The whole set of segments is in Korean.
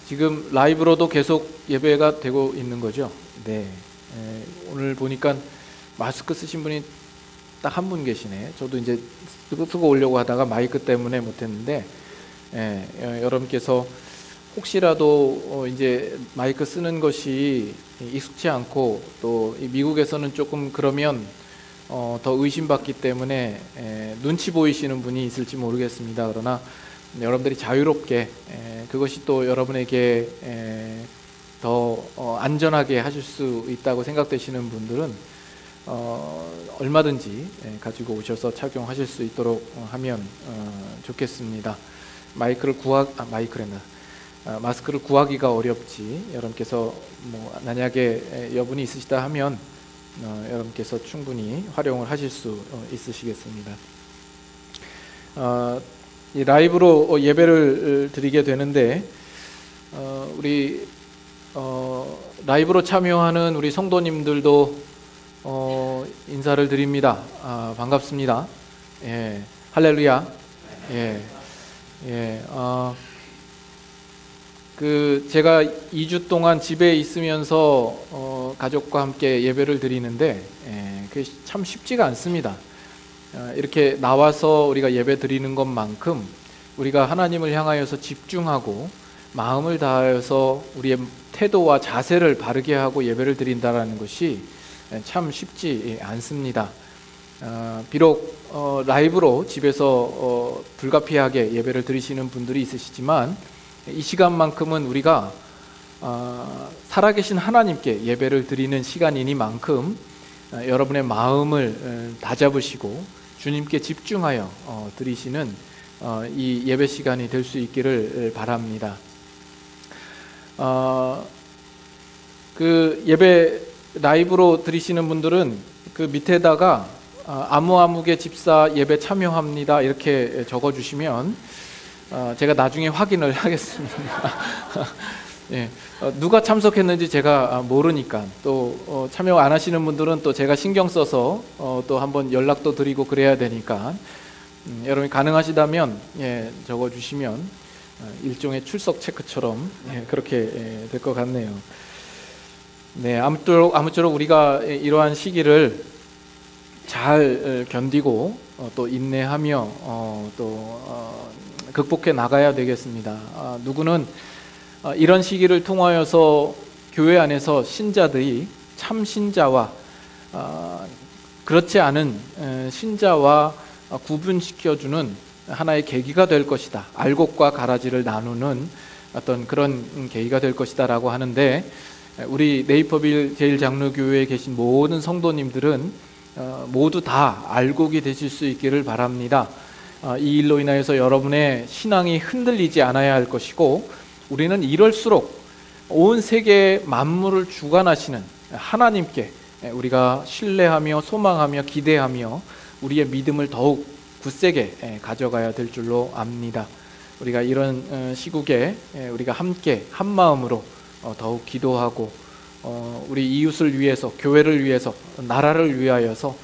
지금 라이브로도 계속 예배가 되고 있는 거죠? 네. 오늘 보니까 마스크 쓰신 분이 딱 한 분 계시네. 저도 이제 쓰고 오려고 하다가 마이크 때문에 못했는데, 여러분께서 혹시라도 이제 마이크 쓰는 것이 익숙치 않고 또 미국에서는 조금 그러면 더 의심받기 때문에 눈치 보이시는 분이 있을지 모르겠습니다. 그러나 여러분들이 자유롭게 그것이 또 여러분에게 더 안전하게 하실 수 있다고 생각되시는 분들은 얼마든지 가지고 오셔서 착용하실 수 있도록 하면 좋겠습니다. 마스크를 구하기가 어렵지, 여러분께서 만약에 여분이 있으시다 하면 여러분께서 충분히 활용을 하실 수 있으시겠습니다. 이 라이브로 예배를 드리게 되는데, 우리 라이브로 참여하는 우리 성도님들도 인사를 드립니다. 반갑습니다. 예, 할렐루야. 제가 2주 동안 집에 있으면서 가족과 함께 예배를 드리는데, 그게 참 쉽지가 않습니다. 이렇게 나와서 우리가 예배 드리는 것만큼 우리가 하나님을 향하여서 집중하고 마음을 다하여서 우리의 태도와 자세를 바르게 하고 예배를 드린다는 것이 참 쉽지 않습니다. 비록 라이브로 집에서 불가피하게 예배를 드리시는 분들이 있으시지만, 이 시간만큼은 우리가 살아계신 하나님께 예배를 드리는 시간이니만큼 여러분의 마음을 다잡으시고 주님께 집중하여 드리시는 이 예배 시간이 될 수 있기를 바랍니다. 그 예배 라이브로 드리시는 분들은 그 밑에다가 아무개 집사 예배 참여합니다 이렇게 적어주시면 제가 나중에 확인을 하겠습니다. 예, 누가 참석했는지 제가 모르니까, 또 참여 안 하시는 분들은 또 제가 신경 써서 또 한번 연락도 드리고 그래야 되니까, 여러분이 가능하시다면 적어주시면 일종의 출석 체크처럼 그렇게 될 것 같네요. 네, 아무쪼록 우리가 이러한 시기를 잘 견디고 또 인내하며 또 극복해 나가야 되겠습니다. 누구는 이런 시기를 통하여서 교회 안에서 신자들이 참 신자와 그렇지 않은 신자와 구분시켜주는 하나의 계기가 될 것이다, 알곡과 가라지를 나누는 어떤 그런 계기가 될 것이다 라고 하는데, 우리 네이퍼빌 제일장로교회에 계신 모든 성도님들은 모두 다 알곡이 되실 수 있기를 바랍니다. 이 일로 인하여서 여러분의 신앙이 흔들리지 않아야 할 것이고, 우리는 이럴수록 온 세계 만물을 주관하시는 하나님께 우리가 신뢰하며 소망하며 기대하며 우리의 믿음을 더욱 굳세게 가져가야 될 줄로 압니다. 우리가 이런 시국에 우리가 함께 한 마음으로 더욱 기도하고 우리 이웃을 위해서, 교회를 위해서, 나라를 위하여서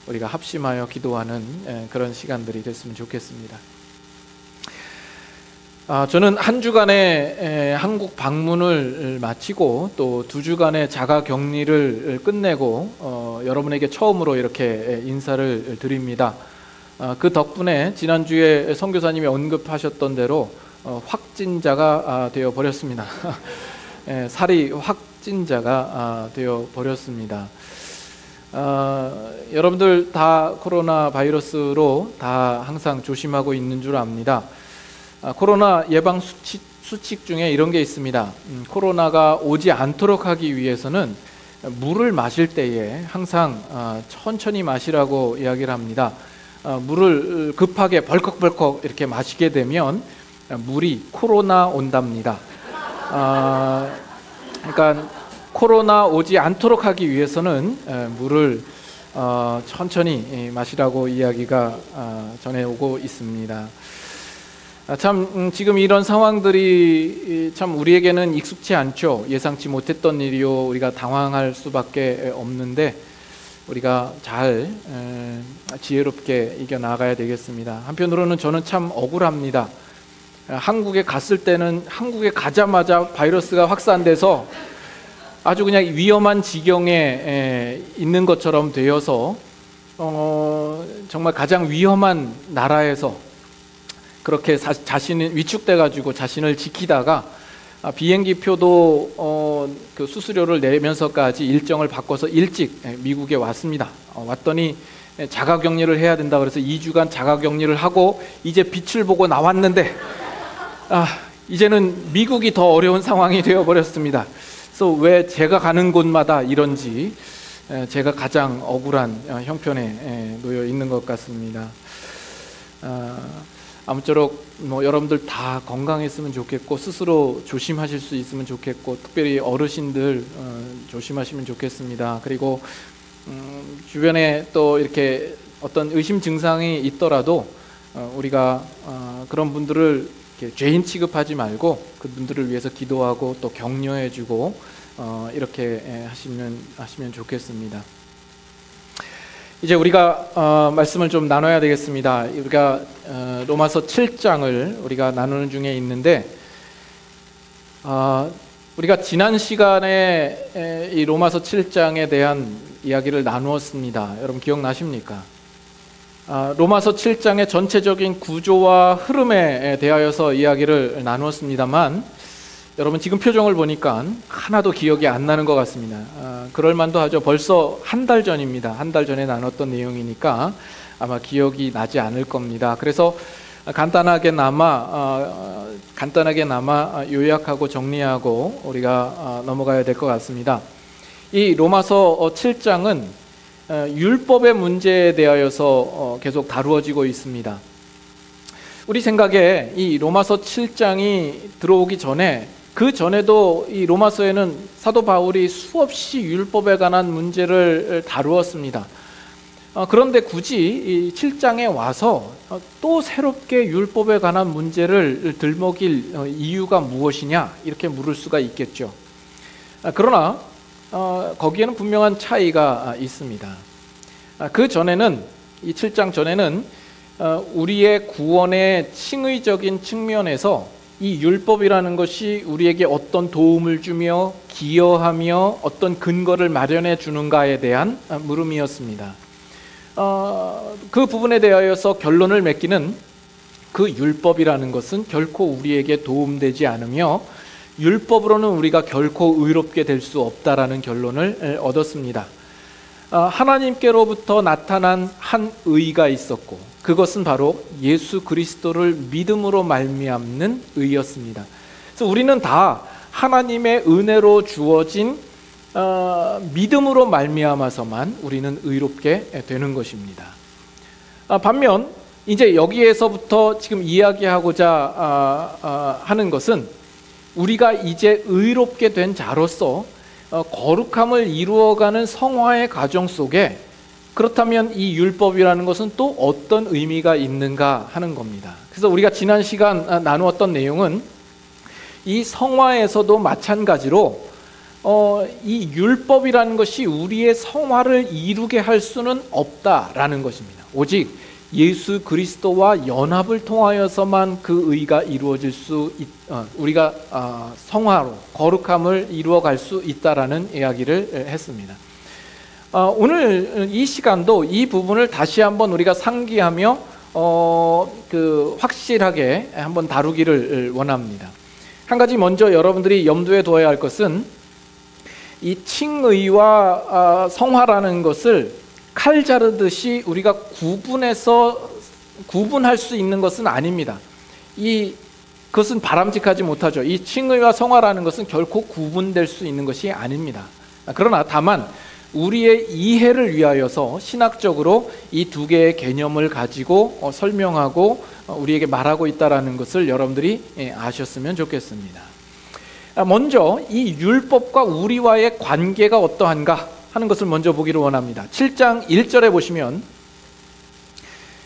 우리가 합심하여 기도하는 그런 시간들이 됐으면 좋겠습니다. 저는 한 주간의 한국 방문을 마치고 또 2주간의 자가 격리를 끝내고 여러분에게 처음으로 이렇게 인사를 드립니다. 그 덕분에 지난주에 선교사님이 언급하셨던 대로 확진자가 되어 버렸습니다. 살이 확진자가 되어 버렸습니다. 여러분들 다 코로나 바이러스로 다 항상 조심하고 있는 줄 압니다. 코로나 예방 수칙 중에 이런 게 있습니다. 코로나가 오지 않도록 하기 위해서는 물을 마실 때에 항상 천천히 마시라고 이야기를 합니다. 물을 급하게 벌컥벌컥 이렇게 마시게 되면 물이 코로나 온답니다. 그러니까 코로나 오지 않도록 하기 위해서는 물을 천천히 마시라고 이야기가 전해오고 있습니다. 참 지금 이런 상황들이 참 우리에게는 익숙치 않죠. 예상치 못했던 일이요, 우리가 당황할 수밖에 없는데 우리가 잘 지혜롭게 이겨나가야 되겠습니다. 한편으로는 저는 참 억울합니다. 한국에 갔을 때는 한국에 가자마자 바이러스가 확산돼서 아주 그냥 위험한 지경에 있는 것처럼 되어서 정말 가장 위험한 나라에서 그렇게 자신이 위축돼 가지고 자신을 지키다가 비행기 표도 그 수수료를 내면서까지 일정을 바꿔서 일찍 미국에 왔습니다. 왔더니 자가격리를 해야 된다 그래서 2주간 자가격리를 하고 이제 빛을 보고 나왔는데 이제는 미국이 더 어려운 상황이 되어버렸습니다. 그래서 왜 제가 가는 곳마다 이런지 제가 가장 억울한 형편에 놓여 있는 것 같습니다. 아무쪼록 여러분들 다 건강했으면 좋겠고 스스로 조심하실 수 있으면 좋겠고 특별히 어르신들 조심하시면 좋겠습니다. 그리고 주변에 또 이렇게 어떤 의심 증상이 있더라도 우리가 그런 분들을 이렇게 죄인 취급하지 말고 그분들을 위해서 기도하고 또 격려해주고 이렇게 하시면 좋겠습니다. 이제 우리가 말씀을 좀 나눠야 되겠습니다. 우리가 로마서 7장을 우리가 나누는 중에 있는데 우리가 지난 시간에 이 로마서 7장에 대한 이야기를 나누었습니다. 여러분 기억나십니까? 로마서 7장의 전체적인 구조와 흐름에 대하여서 이야기를 나누었습니다만 여러분 지금 표정을 보니까 하나도 기억이 안 나는 것 같습니다. 그럴 만도 하죠. 벌써 한 달 전입니다. 한 달 전에 나눴던 내용이니까 아마 기억이 나지 않을 겁니다. 그래서 간단하게나마 요약하고 정리하고 우리가 넘어가야 될 것 같습니다. 이 로마서 7장은 율법의 문제에 대하여서 계속 다루어지고 있습니다. 우리 생각에 이 로마서 7장이 들어오기 전에 그 전에도 이 로마서에는 사도 바울이 수없이 율법에 관한 문제를 다루었습니다. 그런데 굳이 이 7장에 와서 또 새롭게 율법에 관한 문제를 들먹일 이유가 무엇이냐 이렇게 물을 수가 있겠죠. 그러나 거기에는 분명한 차이가 있습니다. 그 전에는 이 7장 전에는 우리의 구원의 칭의적인 측면에서 이 율법이라는 것이 우리에게 어떤 도움을 주며 기여하며 어떤 근거를 마련해 주는가에 대한 물음이었습니다. 그 부분에 대하여서 결론을 맺기는 그 율법이라는 것은 결코 우리에게 도움되지 않으며 율법으로는 우리가 결코 의롭게 될 수 없다라는 결론을 얻었습니다. 하나님께로부터 나타난 한 의가 있었고 그것은 바로 예수 그리스도를 믿음으로 말미암는 의였습니다. 그래서 우리는 다 하나님의 은혜로 주어진 믿음으로 말미암아서만 우리는 의롭게 되는 것입니다. 반면 이제 여기에서부터 지금 이야기하고자 하는 것은 우리가 이제 의롭게 된 자로서 거룩함을 이루어가는 성화의 과정 속에 그렇다면 이 율법이라는 것은 또 어떤 의미가 있는가 하는 겁니다. 그래서 우리가 지난 시간 나누었던 내용은 이 성화에서도 마찬가지로 이 율법이라는 것이 우리의 성화를 이루게 할 수는 없다라는 것입니다. 오직 예수 그리스도와 연합을 통하여서만 그 의가 이루어질 우리가 성화로 거룩함을 이루어갈 수 있다라는 이야기를 했습니다. 오늘 이 시간도 이 부분을 다시 한번 우리가 상기하며 확실하게 한번 다루기를 원합니다. 한 가지 먼저 여러분들이 염두에 두어야 할 것은 이 칭의와 성화라는 것을 칼 자르듯이 우리가 구분할 수 있는 것은 아닙니다. 그것은 바람직하지 못하죠. 이 칭의와 성화라는 것은 결코 구분될 수 있는 것이 아닙니다. 그러나 다만 우리의 이해를 위하여서 신학적으로 이 두 개의 개념을 가지고 설명하고 우리에게 말하고 있다는 것을 여러분들이 아셨으면 좋겠습니다. 먼저 이 율법과 우리와의 관계가 어떠한가 하는 것을 먼저 보기를 원합니다. 7장 1절에 보시면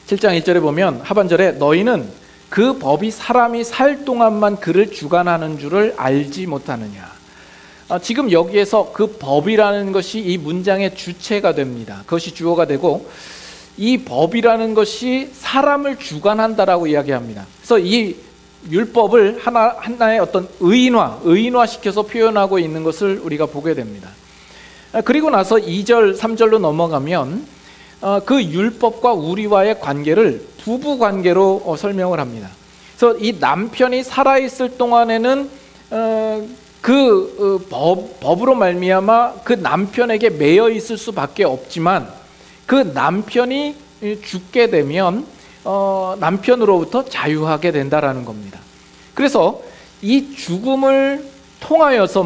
7장 1절에 보면 하반절에 너희는 그 법이 사람이 살 동안만 그를 주관하는 줄을 알지 못하느냐. 지금 여기에서 그 법이라는 것이 이 문장의 주체가 됩니다. 그것이 주어가 되고 이 법이라는 것이 사람을 주관한다라고 이야기합니다. 그래서 이 율법을 하나의 어떤 의인화시켜서 표현하고 있는 것을 우리가 보게 됩니다. 그리고 나서 2절, 3절로 넘어가면 그 율법과 우리와의 관계를 부부 관계로 설명을 합니다. 그래서 이 남편이 살아있을 동안에는 법으로 말미암아 그 남편에게 매여 있을 수밖에 없지만 그 남편이 죽게 되면 남편으로부터 자유하게 된다라는 겁니다. 그래서 이 죽음을 통하여서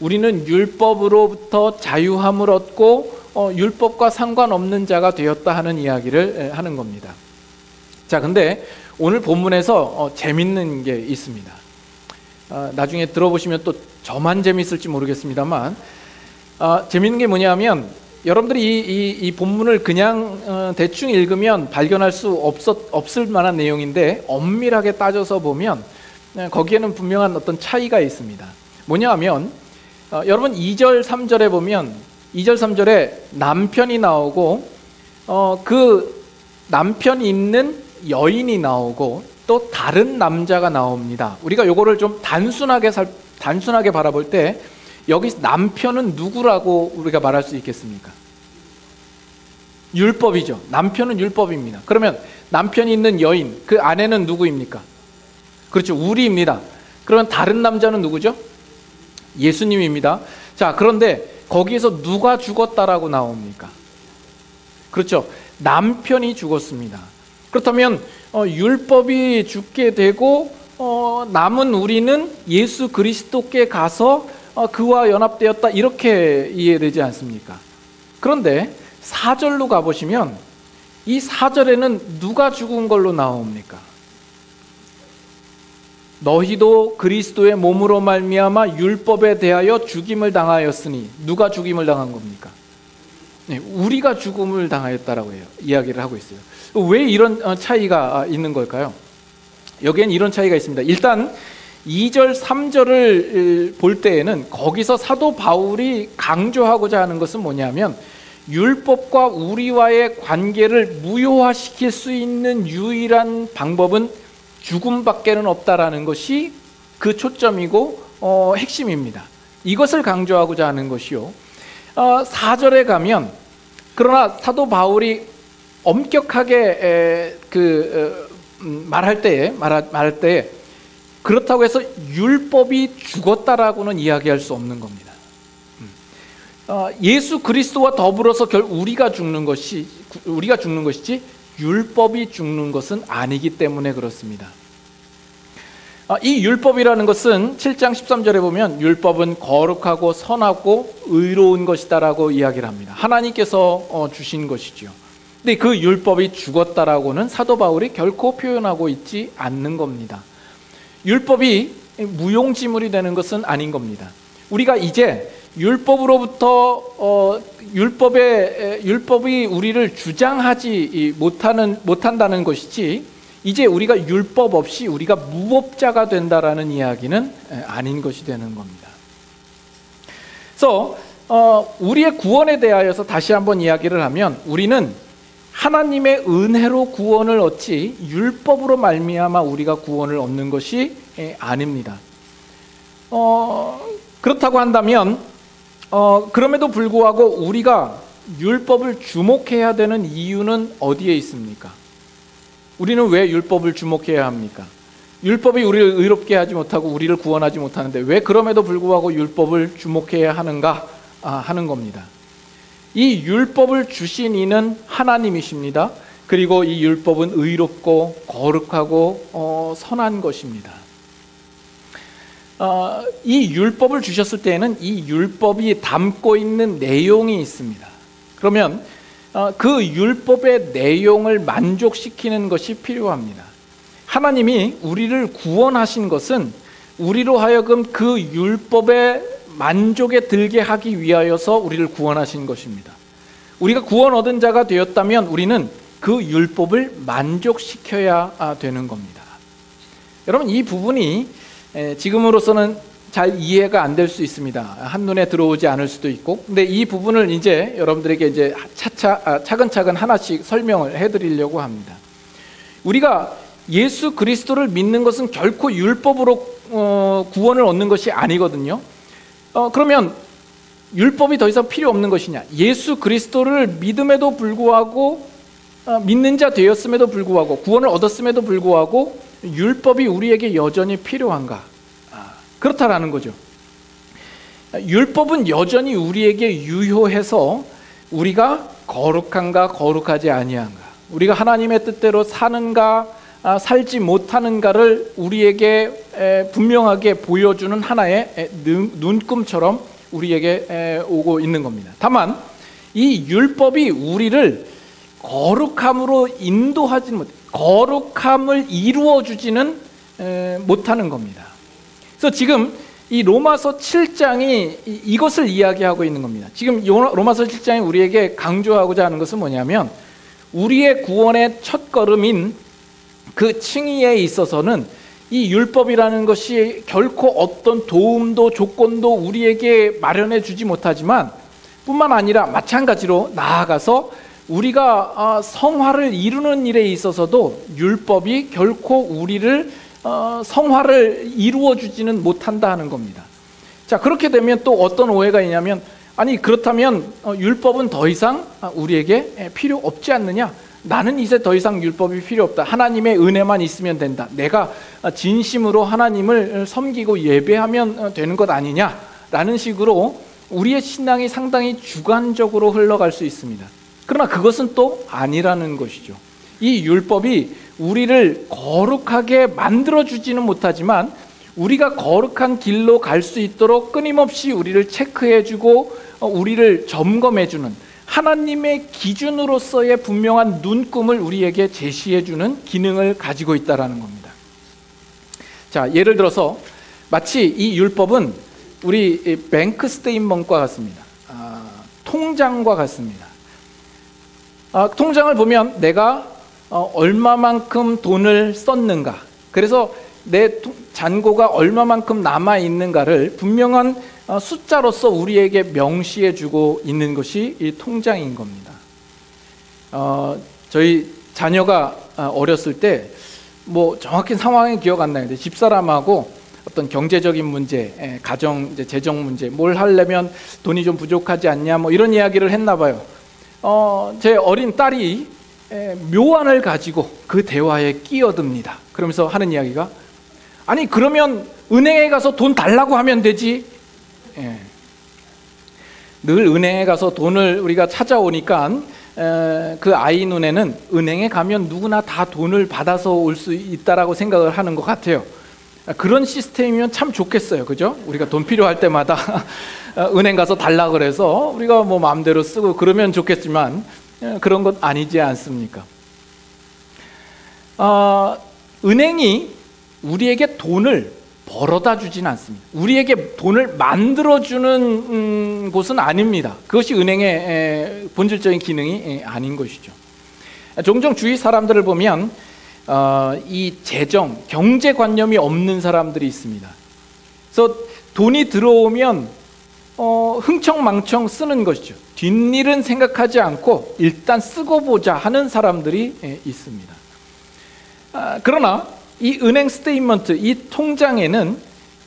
우리는 율법으로부터 자유함을 얻고 율법과 상관없는 자가 되었다 하는 이야기를 하는 겁니다. 자, 근데 오늘 본문에서 재밌는 게 있습니다. 나중에 들어보시면 또 저만 재밌을지 모르겠습니다만 재밌는 게 뭐냐면 여러분들이 이 본문을 그냥 대충 읽으면 발견할 수 없을 만한 내용인데 엄밀하게 따져서 보면 거기에는 분명한 어떤 차이가 있습니다. 뭐냐 하면 여러분 2절 3절에 보면 2절 3절에 남편이 나오고 그 남편이 있는 여인이 나오고 또 다른 남자가 나옵니다. 우리가 요거를 좀 단순하게 바라볼 때 여기 남편은 누구라고 우리가 말할 수 있겠습니까? 율법이죠. 남편은 율법입니다. 그러면 남편이 있는 여인, 그 아내는 누구입니까? 그렇죠. 우리입니다. 그러면 다른 남자는 누구죠? 예수님입니다. 자, 그런데 거기에서 누가 죽었다라고 나옵니까? 그렇죠. 남편이 죽었습니다. 그렇다면 율법이 죽게 되고 남은 우리는 예수 그리스도께 가서 그와 연합되었다, 이렇게 이해되지 않습니까? 그런데 4절로 가보시면 이 4절에는 누가 죽은 걸로 나옵니까? 너희도 그리스도의 몸으로 말미암아 율법에 대하여 죽임을 당하였으니, 누가 죽임을 당한 겁니까? 네, 우리가 죽음을 당하였다라고 해요. 이야기를 하고 있어요. 왜 이런 차이가 있는 걸까요? 여기엔 이런 차이가 있습니다. 일단 2절 3절을 볼 때에는 거기서 사도 바울이 강조하고자 하는 것은 뭐냐면 율법과 우리와의 관계를 무효화시킬 수 있는 유일한 방법은 죽음밖에는 없다라는 것이 그 초점이고 핵심입니다. 이것을 강조하고자 하는 것이요. 4절에 가면 그러나 사도 바울이 엄격하게 말할 때 그렇다고 해서 율법이 죽었다라고는 이야기할 수 없는 겁니다. 예수 그리스도와 더불어서 우리가 죽는 것이지 율법이 죽는 것은 아니기 때문에 그렇습니다. 이 율법이라는 것은 7장 13절에 보면 율법은 거룩하고 선하고 의로운 것이다라고 이야기를 합니다. 하나님께서 주신 것이죠. 근데 그 율법이 죽었다라고는 사도 바울이 결코 표현하고 있지 않는 겁니다. 율법이 무용지물이 되는 것은 아닌 겁니다. 우리가 이제 율법으로부터 율법이 우리를 주장하지 못한다는 것이지, 이제 우리가 율법 없이 우리가 무법자가 된다라는 이야기는 아닌 것이 되는 겁니다. 그래서 우리의 구원에 대하여서 다시 한번 이야기를 하면 우리는 하나님의 은혜로 구원을 얻지 율법으로 말미암아 우리가 구원을 얻는 것이 아닙니다. 그렇다고 한다면 그럼에도 불구하고 우리가 율법을 주목해야 되는 이유는 어디에 있습니까? 우리는 왜 율법을 주목해야 합니까? 율법이 우리를 의롭게 하지 못하고 우리를 구원하지 못하는데 왜 그럼에도 불구하고 율법을 주목해야 하는가 하는 겁니다. 이 율법을 주신 이는 하나님이십니다. 그리고 이 율법은 의롭고 거룩하고 선한 것입니다. 이 율법을 주셨을 때에는 이 율법이 담고 있는 내용이 있습니다. 그러면 그 율법의 내용을 만족시키는 것이 필요합니다. 하나님이 우리를 구원하신 것은 우리로 하여금 그 율법의 만족에 들게 하기 위하여서 우리를 구원하신 것입니다. 우리가 구원 얻은 자가 되었다면 우리는 그 율법을 만족시켜야 되는 겁니다. 여러분, 이 부분이 지금으로서는 잘 이해가 안 될 수 있습니다. 한눈에 들어오지 않을 수도 있고. 근데 이 부분을 이제 여러분들에게 이제 차근차근 하나씩 설명을 해드리려고 합니다. 우리가 예수 그리스도를 믿는 것은 결코 율법으로 구원을 얻는 것이 아니거든요. 그러면 율법이 더 이상 필요 없는 것이냐? 예수 그리스도를 믿음에도 불구하고 믿는 자 되었음에도 불구하고 구원을 얻었음에도 불구하고 율법이 우리에게 여전히 필요한가? 그렇다라는 거죠. 율법은 여전히 우리에게 유효해서 우리가 거룩한가 거룩하지 아니한가, 우리가 하나님의 뜻대로 사는가 살지 못하는가를 우리에게 분명하게 보여주는 하나의 눈금처럼 우리에게 오고 있는 겁니다. 다만 이 율법이 우리를 거룩함으로 인도하지 못, 거룩함을 이루어주지는 못하는 겁니다. 그래서 지금 이 로마서 7장이 이것을 이야기하고 있는 겁니다. 지금 로마서 7장이 우리에게 강조하고자 하는 것은 뭐냐면, 우리의 구원의 첫걸음인 그 칭의에 있어서는 이 율법이라는 것이 결코 어떤 도움도 조건도 우리에게 마련해 주지 못하지만, 뿐만 아니라 마찬가지로 나아가서 우리가 성화를 이루는 일에 있어서도 율법이 결코 우리를 성화를 이루어 주지는 못한다 하는 겁니다. 자, 그렇게 되면 또 어떤 오해가 있냐면, 아니 그렇다면 율법은 더 이상 우리에게 필요 없지 않느냐? 나는 이제 더 이상 율법이 필요 없다. 하나님의 은혜만 있으면 된다. 내가 진심으로 하나님을 섬기고 예배하면 되는 것 아니냐라는 식으로 우리의 신앙이 상당히 주관적으로 흘러갈 수 있습니다. 그러나 그것은 또 아니라는 것이죠. 이 율법이 우리를 거룩하게 만들어주지는 못하지만 우리가 거룩한 길로 갈 수 있도록 끊임없이 우리를 체크해주고 우리를 점검해주는 하나님의 기준으로서의 분명한 눈금을 우리에게 제시해주는 기능을 가지고 있다는 겁니다. 자, 예를 들어서 마치 이 율법은 우리 뱅크 스테인먼트와 같습니다. 통장과 같습니다. 통장을 보면 내가 얼마만큼 돈을 썼는가, 그래서 내 잔고가 얼마만큼 남아있는가를 분명한 숫자로서 우리에게 명시해주고 있는 것이 이 통장인 겁니다. 저희 자녀가 어렸을 때 뭐 정확히 상황이 기억 안 나는데 집사람하고 어떤 경제적인 문제, 가정 이제 재정 문제, 뭘 하려면 돈이 좀 부족하지 않냐 뭐 이런 이야기를 했나 봐요. 제 어린 딸이 묘안을 가지고 그 대화에 끼어듭니다. 그러면서 하는 이야기가, 아니 그러면 은행에 가서 돈 달라고 하면 되지. 늘 은행에 가서 돈을 우리가 찾아오니까 그 아이 눈에는 은행에 가면 누구나 다 돈을 받아서 올 수 있다라고 생각을 하는 것 같아요. 그런 시스템이면 참 좋겠어요, 그죠? 우리가 돈 필요할 때마다 은행 가서 달라 그래서 우리가 뭐 마음대로 쓰고 그러면 좋겠지만 그런 것 아니지 않습니까? 은행이 우리에게 돈을 벌어다 주지는 않습니다. 우리에게 돈을 만들어주는 곳은 아닙니다. 그것이 은행의 본질적인 기능이 아닌 것이죠. 종종 주위 사람들을 보면 이 재정, 경제관념이 없는 사람들이 있습니다. 그래서 돈이 들어오면 흥청망청 쓰는 것이죠. 뒷일은 생각하지 않고 일단 쓰고 보자 하는 사람들이 있습니다. 그러나 이 은행 스테이트먼트, 이 통장에는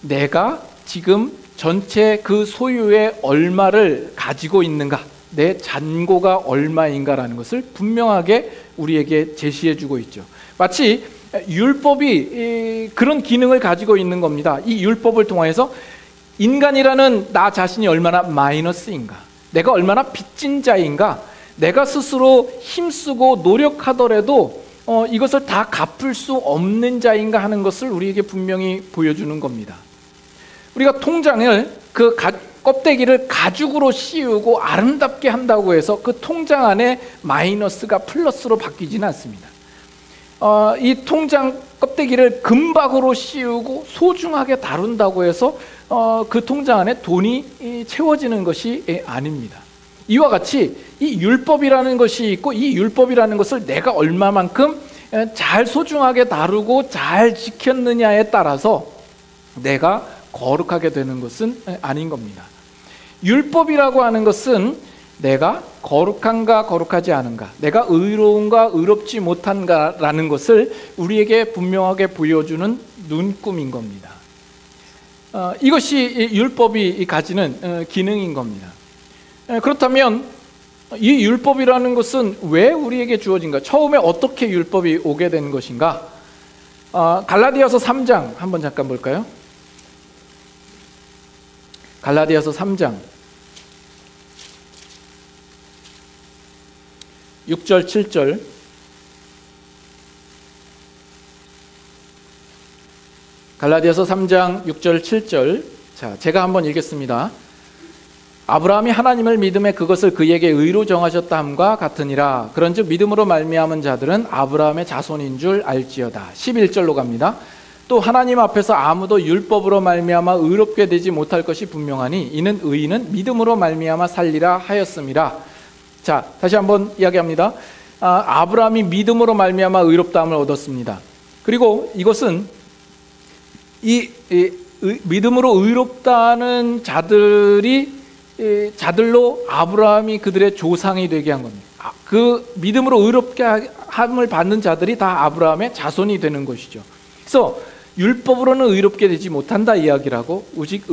내가 지금 전체 그 소유의 얼마를 가지고 있는가, 내 잔고가 얼마인가라는 것을 분명하게 우리에게 제시해주고 있죠. 마치 율법이 그런 기능을 가지고 있는 겁니다. 이 율법을 통해서 인간이라는 나 자신이 얼마나 마이너스인가, 내가 얼마나 빚진 자인가, 내가 스스로 힘쓰고 노력하더라도 이것을 다 갚을 수 없는 자인가 하는 것을 우리에게 분명히 보여주는 겁니다. 우리가 통장을 그 껍데기를 가죽으로 씌우고 아름답게 한다고 해서 그 통장 안에 마이너스가 플러스로 바뀌지는 않습니다. 이 통장 껍데기를 금박으로 씌우고 소중하게 다룬다고 해서 그 통장 안에 돈이 채워지는 것이 아닙니다. 이와 같이 이 율법이라는 것이 있고, 이 율법이라는 것을 내가 얼마만큼 잘 소중하게 다루고 잘 지켰느냐에 따라서 내가 거룩하게 되는 것은 아닌 겁니다. 율법이라고 하는 것은 내가 거룩한가 거룩하지 않은가, 내가 의로운가 의롭지 못한가라는 것을 우리에게 분명하게 보여주는 눈금인 겁니다. 이것이 율법이 가지는 기능인 겁니다. 그렇다면 이 율법이라는 것은 왜 우리에게 주어진가? 처음에 어떻게 율법이 오게 된 것인가? 갈라디아서 3장 한번 잠깐 볼까요? 갈라디아서 3장 6절 7절. 갈라디아서 3장 6절 7절. 자, 제가 한번 읽겠습니다. 아브라함이 하나님을 믿음에 그것을 그에게 의로 정하셨다 함과 같으니라. 그런즉 믿음으로 말미암은 자들은 아브라함의 자손인 줄 알지어다. 11절로 갑니다. 또 하나님 앞에서 아무도 율법으로 말미암아 의롭게 되지 못할 것이 분명하니 이는 의인은 믿음으로 말미암아 살리라 하였음이라. 자, 다시 한번 이야기합니다. 아브라함이 믿음으로 말미암아 의롭다함을 얻었습니다. 그리고 이것은 믿음으로 의롭다는 자들로 아브라함이 그들의 조상이 되게 한 겁니다. 그 믿음으로 의롭게 함을 받는 자들이 다 아브라함의 자손이 되는 것이죠. 그래서 율법으로는 의롭게 되지 못한다 이야기라고, 오직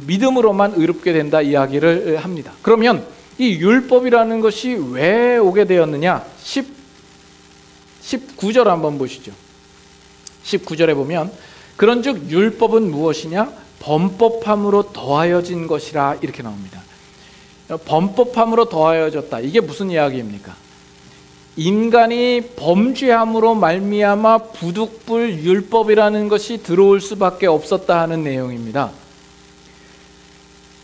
믿음으로만 의롭게 된다 이야기를 합니다. 그러면 이 율법이라는 것이 왜 오게 되었느냐? 19절 한번 보시죠. 19절에 보면 그런즉 율법은 무엇이냐? 범법함으로 더하여진 것이라 이렇게 나옵니다. 범법함으로 더하여졌다. 이게 무슨 이야기입니까? 인간이 범죄함으로 말미암아 부득불 율법이라는 것이 들어올 수밖에 없었다 하는 내용입니다.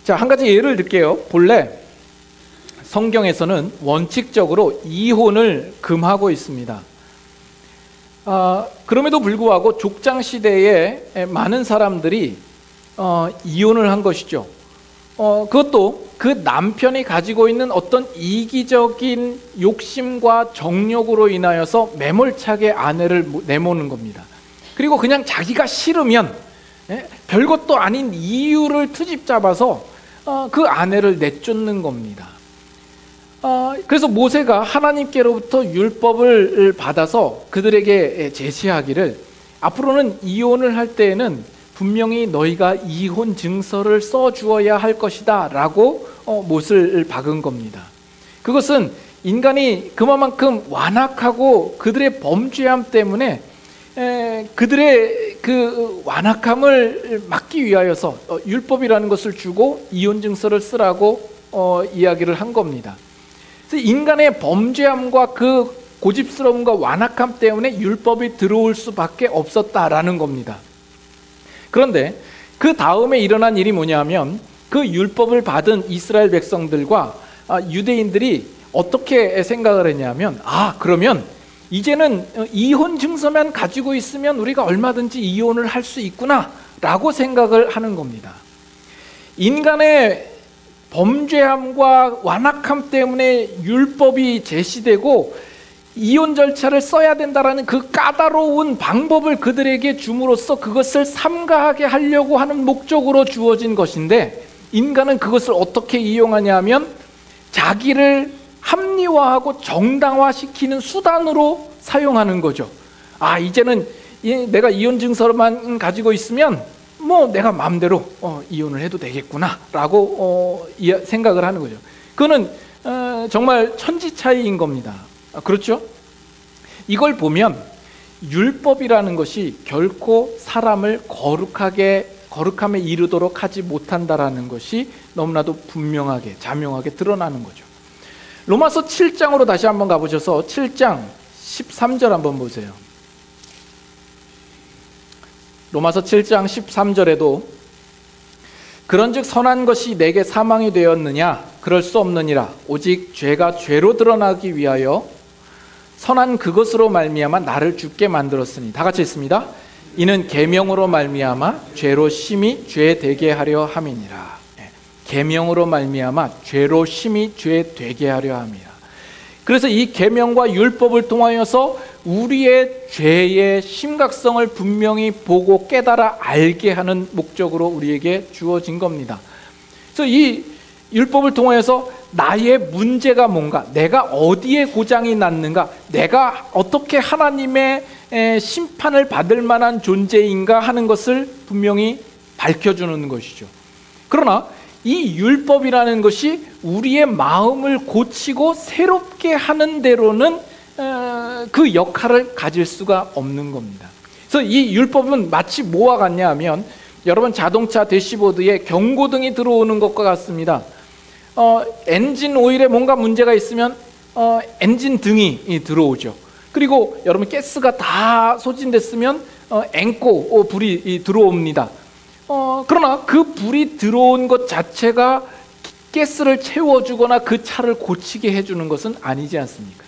자, 한 가지 예를 들게요. 본래 성경에서는 원칙적으로 이혼을 금하고 있습니다. 그럼에도 불구하고 족장 시대에 많은 사람들이 이혼을 한 것이죠. 그것도 그 남편이 가지고 있는 어떤 이기적인 욕심과 정욕으로 인하여서 매몰차게 아내를 내모는 겁니다. 그리고 그냥 자기가 싫으면 별것도 아닌 이유를 트집 잡아서 그 아내를 내쫓는 겁니다. 그래서 모세가 하나님께로부터 율법을 받아서 그들에게 제시하기를, 앞으로는 이혼을 할 때에는 분명히 너희가 이혼 증서를 써주어야 할 것이다 라고 못을 박은 겁니다. 그것은 인간이 그만큼 완악하고 그들의 범죄함 때문에 그들의 그 완악함을 막기 위하여서 율법이라는 것을 주고 이혼 증서를 쓰라고 이야기를 한 겁니다. 그래서 인간의 범죄함과 그 고집스러움과 완악함 때문에 율법이 들어올 수밖에 없었다라는 겁니다. 그런데 그 다음에 일어난 일이 뭐냐면, 그 율법을 받은 이스라엘 백성들과 유대인들이 어떻게 생각을 했냐면, 그러면 이제는 이혼 증서만 가지고 있으면 우리가 얼마든지 이혼을 할 수 있구나 라고 생각을 하는 겁니다. 인간의 범죄함과 완악함 때문에 율법이 제시되고 이혼 절차를 써야 된다라는 그 까다로운 방법을 그들에게 줌으로써 그것을 삼가하게 하려고 하는 목적으로 주어진 것인데, 인간은 그것을 어떻게 이용하냐 하면 자기를 합리화하고 정당화시키는 수단으로 사용하는 거죠. 이제는 내가 이혼 증서만 가지고 있으면 내가 마음대로 이혼을 해도 되겠구나 라고 생각을 하는 거죠. 그거는 정말 천지차이인 겁니다. 그렇죠? 이걸 보면 율법이라는 것이 결코 사람을 거룩함에 이르도록 하지 못한다라는 것이 너무나도 분명하게 자명하게 드러나는 거죠. 로마서 7장으로 다시 한번 가보셔서 7장 13절 한번 보세요. 로마서 7장 13절에도 그런즉 선한 것이 내게 사망이 되었느냐? 그럴 수 없느니라. 오직 죄가 죄로 드러나기 위하여 선한 그것으로 말미암아 나를 죽게 만들었으니. 다 같이 있습니다. 이는 계명으로 말미암아 죄로 심히 죄 되게 하려 함이니라. 계명으로 말미암아 죄로 심히 죄 되게 하려 함이라. 그래서 이 계명과 율법을 통하여서 우리의 죄의 심각성을 분명히 보고 깨달아 알게 하는 목적으로 우리에게 주어진 겁니다. 그래서 이 율법을 통해서 나의 문제가 뭔가, 내가 어디에 고장이 났는가, 내가 어떻게 하나님의 심판을 받을 만한 존재인가 하는 것을 분명히 밝혀주는 것이죠. 그러나 이 율법이라는 것이 우리의 마음을 고치고 새롭게 하는 대로는 그 역할을 가질 수가 없는 겁니다. 그래서 이 율법은 마치 뭐와 같냐 하면, 여러분 자동차 대시보드에 경고등이 들어오는 것과 같습니다. 엔진 오일에 뭔가 문제가 있으면 엔진 등이 들어오죠. 그리고 여러분 가스가 다 소진됐으면 앵꼬 불이 들어옵니다. 그러나 그 불이 들어온 것 자체가 가스를 채워주거나 그 차를 고치게 해주는 것은 아니지 않습니까?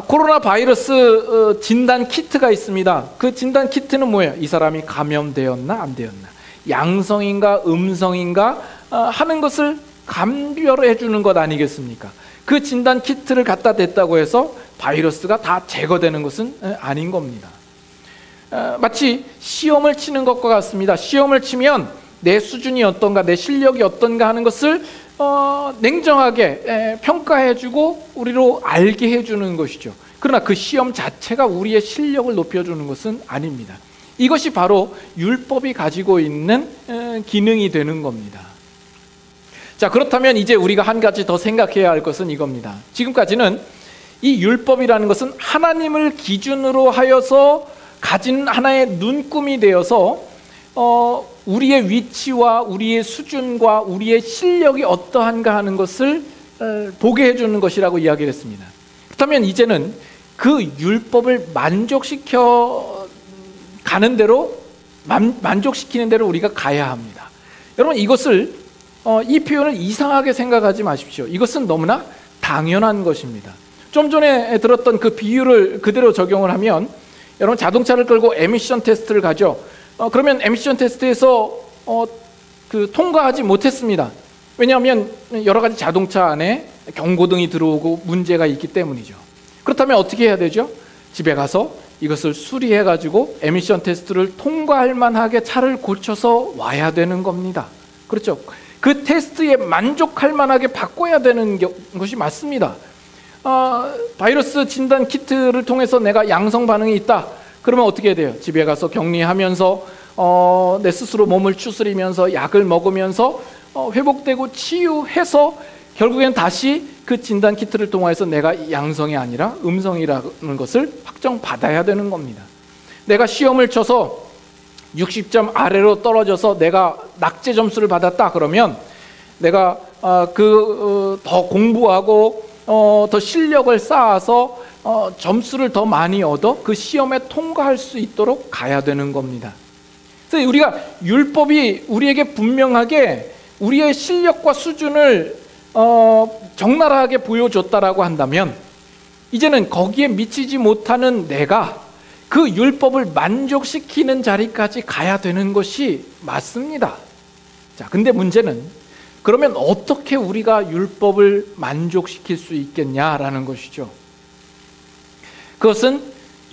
코로나 바이러스 진단 키트가 있습니다. 그 진단 키트는 뭐예요? 이 사람이 감염되었나 안 되었나, 양성인가 음성인가 하는 것을 감별해 주는 것 아니겠습니까? 그 진단 키트를 갖다 댔다고 해서 바이러스가 다 제거되는 것은 아닌 겁니다. 마치 시험을 치는 것과 같습니다. 시험을 치면 내 수준이 어떤가, 내 실력이 어떤가 하는 것을 냉정하게 평가해주고 우리로 알게 해주는 것이죠. 그러나 그 시험 자체가 우리의 실력을 높여주는 것은 아닙니다. 이것이 바로 율법이 가지고 있는 기능이 되는 겁니다. 자, 그렇다면 이제 우리가 한 가지 더 생각해야 할 것은 이겁니다. 지금까지는 이 율법이라는 것은 하나님을 기준으로 하여서 가진 하나의 눈금이 되어서 우리의 위치와 우리의 수준과 우리의 실력이 어떠한가 하는 것을 보게 해주는 것이라고 이야기를 했습니다. 그렇다면 이제는 그 율법을 만족시켜 가는 대로, 만족시키는 대로 우리가 가야 합니다. 여러분, 이것을 이 표현을 이상하게 생각하지 마십시오. 이것은 너무나 당연한 것입니다. 좀 전에 들었던 그 비유를 그대로 적용을 하면, 여러분 자동차를 끌고 에미션 테스트를 가죠. 그러면 에미션 테스트에서 통과하지 못했습니다. 왜냐하면 여러 가지 자동차 안에 경고등이 들어오고 문제가 있기 때문이죠. 그렇다면 어떻게 해야 되죠? 집에 가서 이것을 수리해 가지고 에미션 테스트를 통과할 만하게 차를 고쳐서 와야 되는 겁니다. 그렇죠? 그 테스트에 만족할 만하게 바꿔야 되는 것이 맞습니다. 바이러스 진단 키트를 통해서 내가 양성 반응이 있다. 그러면 어떻게 해야 돼요? 집에 가서 격리하면서 내 스스로 몸을 추스리면서 약을 먹으면서 회복되고 치유해서 결국엔 다시 그 진단 키트를 통해서 내가 양성이 아니라 음성이라는 것을 확정받아야 되는 겁니다. 내가 시험을 쳐서 60점 아래로 떨어져서 내가 낙제 점수를 받았다 그러면 내가 더 공부하고 더 실력을 쌓아서 점수를 더 많이 얻어 그 시험에 통과할 수 있도록 가야 되는 겁니다. 그래서 우리가 율법이 우리에게 분명하게 우리의 실력과 수준을 적나라하게 보여줬다라고 한다면, 이제는 거기에 미치지 못하는 내가 그 율법을 만족시키는 자리까지 가야 되는 것이 맞습니다. 자, 근데 문제는 그러면 어떻게 우리가 율법을 만족시킬 수 있겠냐라는 것이죠. 그것은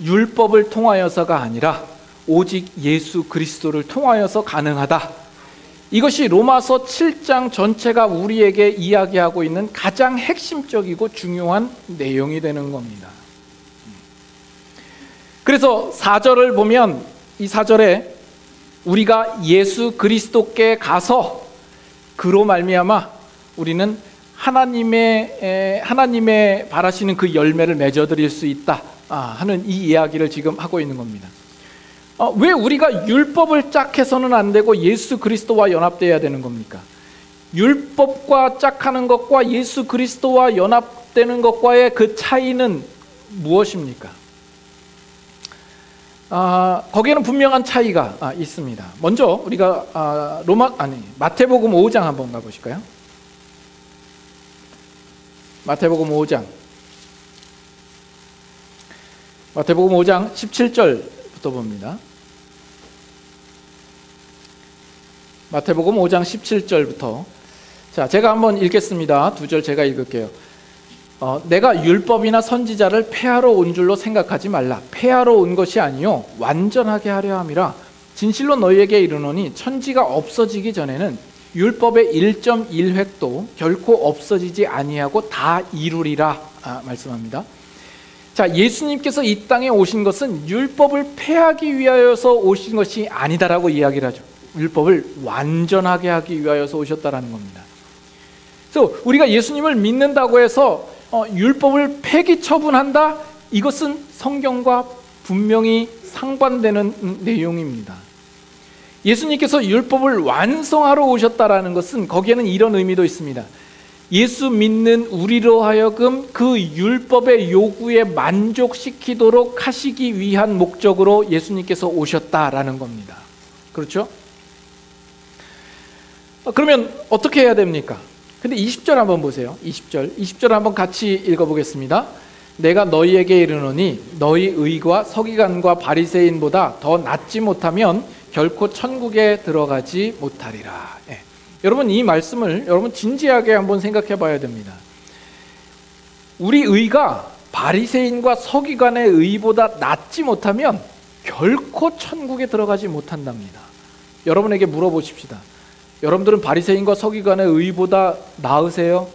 율법을 통하여서가 아니라 오직 예수 그리스도를 통하여서 가능하다. 이것이 로마서 7장 전체가 우리에게 이야기하고 있는 가장 핵심적이고 중요한 내용이 되는 겁니다. 그래서 4절을 보면, 이 4절에 우리가 예수 그리스도께 가서 그로 말미암아 우리는 하나님의 바라시는 그 열매를 맺어드릴 수 있다 하는 이 이야기를 지금 하고 있는 겁니다. 왜 우리가 율법을 짝해서는 안 되고 예수 그리스도와 연합되어야 되는 겁니까? 율법과 짝하는 것과 예수 그리스도와 연합되는 것과의 그 차이는 무엇입니까? 거기에는 분명한 차이가 있습니다. 먼저 우리가 마태복음 5장 한번 가보실까요? 마태복음 5장 17절부터 봅니다. 마태복음 5장 17절부터. 자, 제가 한번 읽겠습니다. 2절 제가 읽을게요. 내가 율법이나 선지자를 폐하러 온 줄로 생각하지 말라. 폐하러 온 것이 아니요 완전하게 하려 함이라. 진실로 너희에게 이르노니 천지가 없어지기 전에는 율법의 1.1획도 결코 없어지지 아니하고 다 이루리라 말씀합니다. 자, 예수님께서 이 땅에 오신 것은 율법을 폐하기 위하여서 오신 것이 아니다라고 이야기를 하죠. 율법을 완전하게 하기 위하여서 오셨다라는 겁니다. 그래서 우리가 예수님을 믿는다고 해서 율법을 폐기 처분한다? 이것은 성경과 분명히 상반되는 내용입니다. 예수님께서 율법을 완성하러 오셨다라는 것은 거기에는 이런 의미도 있습니다. 예수 믿는 우리로 하여금 그 율법의 요구에 만족시키도록 하시기 위한 목적으로 예수님께서 오셨다라는 겁니다. 그렇죠? 그러면 어떻게 해야 됩니까? 근데 20절 한번 보세요. 20절 한번 같이 읽어보겠습니다. 내가 너희에게 이르노니 너희 의와 서기관과 바리새인보다 더 낫지 못하면 결코 천국에 들어가지 못하리라. 여러분, 이 말씀을 여러분 진지하게 한번 생각해 봐야 됩니다. 우리 의가 바리새인과 서기관의 의보다 낫지 못하면 결코 천국에 들어가지 못한답니다. 여러분에게 물어보십시다. 여러분들은 바리새인과 서기관의 의보다 나으세요?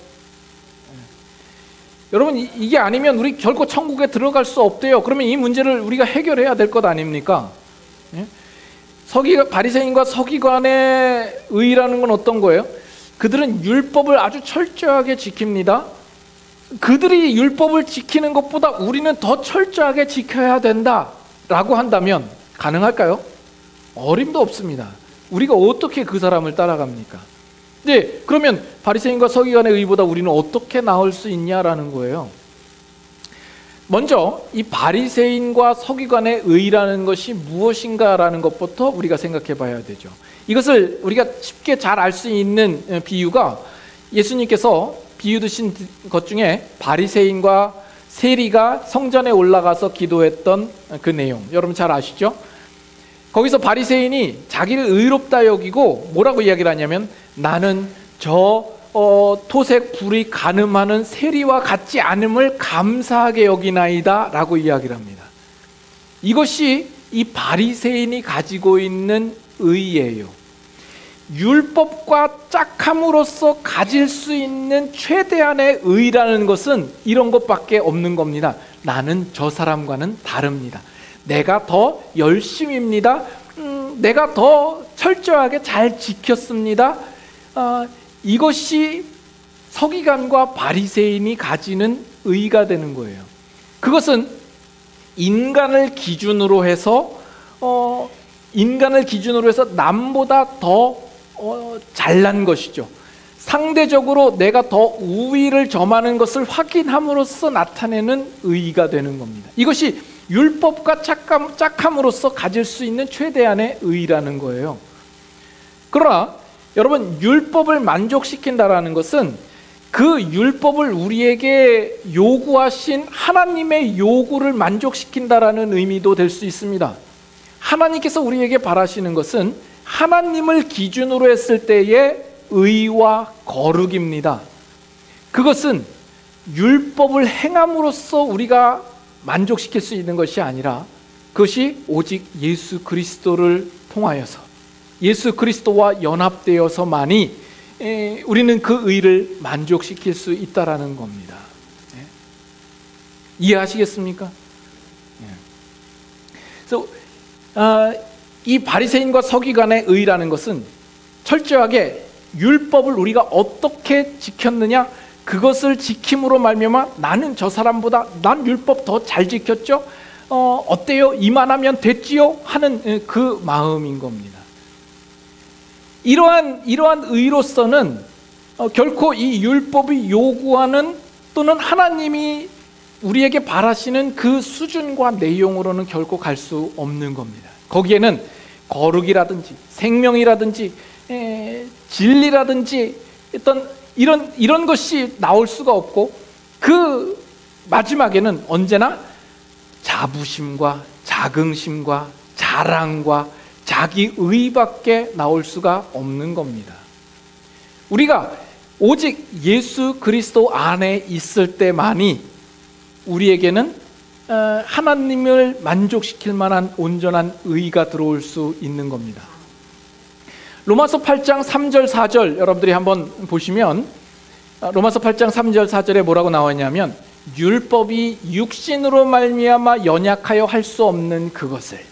여러분, 이게 아니면 우리 결코 천국에 들어갈 수 없대요. 그러면 이 문제를 우리가 해결해야 될 것 아닙니까? 바리새인과 서기관의 의라는 건 어떤 거예요? 그들은 율법을 아주 철저하게 지킵니다. 그들이 율법을 지키는 것보다 우리는 더 철저하게 지켜야 된다라고 한다면 가능할까요? 어림도 없습니다. 우리가 어떻게 그 사람을 따라갑니까? 네, 그러면 바리새인과 서기관의 의보다 우리는 어떻게 나을 수 있냐라는 거예요. 먼저 이 바리새인과 서기관의 의라는 것이 무엇인가라는 것부터 우리가 생각해 봐야 되죠. 이것을 우리가 쉽게 잘 알 수 있는 비유가 예수님께서 비유 드신 것 중에 바리새인과 세리가 성전에 올라가서 기도했던 그 내용, 여러분 잘 아시죠? 거기서 바리새인이 자기를 의롭다 여기고 뭐라고 이야기를 하냐면, 나는 저 토색 불이 가늠하는 세리와 같지 않음을 감사하게 여기나이다 라고 이야기를 합니다. 이것이 이 바리새인이 가지고 있는 의예요. 율법과 짝함으로써 가질 수 있는 최대한의 의라는 것은 이런 것밖에 없는 겁니다. 나는 저 사람과는 다릅니다. 내가 더 열심입니다. 내가 더 철저하게 잘 지켰습니다. 이것이 서기관과 바리새인이 가지는 의가 되는 거예요. 그것은 인간을 기준으로 해서 남보다 더 잘난 것이죠. 상대적으로 내가 더 우위를 점하는 것을 확인함으로써 나타내는 의가 되는 겁니다. 이것이 율법과 짝함으로써 가질 수 있는 최대한의 의라는 거예요. 그러나 여러분, 율법을 만족시킨다라는 것은 그 율법을 우리에게 요구하신 하나님의 요구를 만족시킨다라는 의미도 될 수 있습니다. 하나님께서 우리에게 바라시는 것은 하나님을 기준으로 했을 때의 의와 거룩입니다. 그것은 율법을 행함으로써 우리가 만족시킬 수 있는 것이 아니라 그것이 오직 예수 그리스도를 통하여서 예수 그리스도와 연합되어서만이 우리는 그 의를 만족시킬 수 있다라는 겁니다. 이해하시겠습니까? 그래서 이 바리새인과 서기관의 의라는 것은 철저하게 율법을 우리가 어떻게 지켰느냐, 그것을 지킴으로 말미암아 나는 저 사람보다 난 율법 더 잘 지켰죠? 어때요? 이만하면 됐지요? 하는 그 마음인 겁니다. 이러한 의로서는 결코 이 율법이 요구하는 또는 하나님이 우리에게 바라시는 그 수준과 내용으로는 결코 갈 수 없는 겁니다. 거기에는 거룩이라든지 생명이라든지 진리라든지 어떤 이런 것이 나올 수가 없고, 그 마지막에는 언제나 자부심과 자긍심과 자랑과 자기 의밖에 나올 수가 없는 겁니다. 우리가 오직 예수 그리스도 안에 있을 때만이 우리에게는 하나님을 만족시킬 만한 온전한 의가 들어올 수 있는 겁니다. 로마서 8장 3절 4절 여러분들이 한번 보시면 로마서 8장 3절 4절에 뭐라고 나와 있냐면 율법이 육신으로 말미암아 연약하여 할 수 없는 그것을,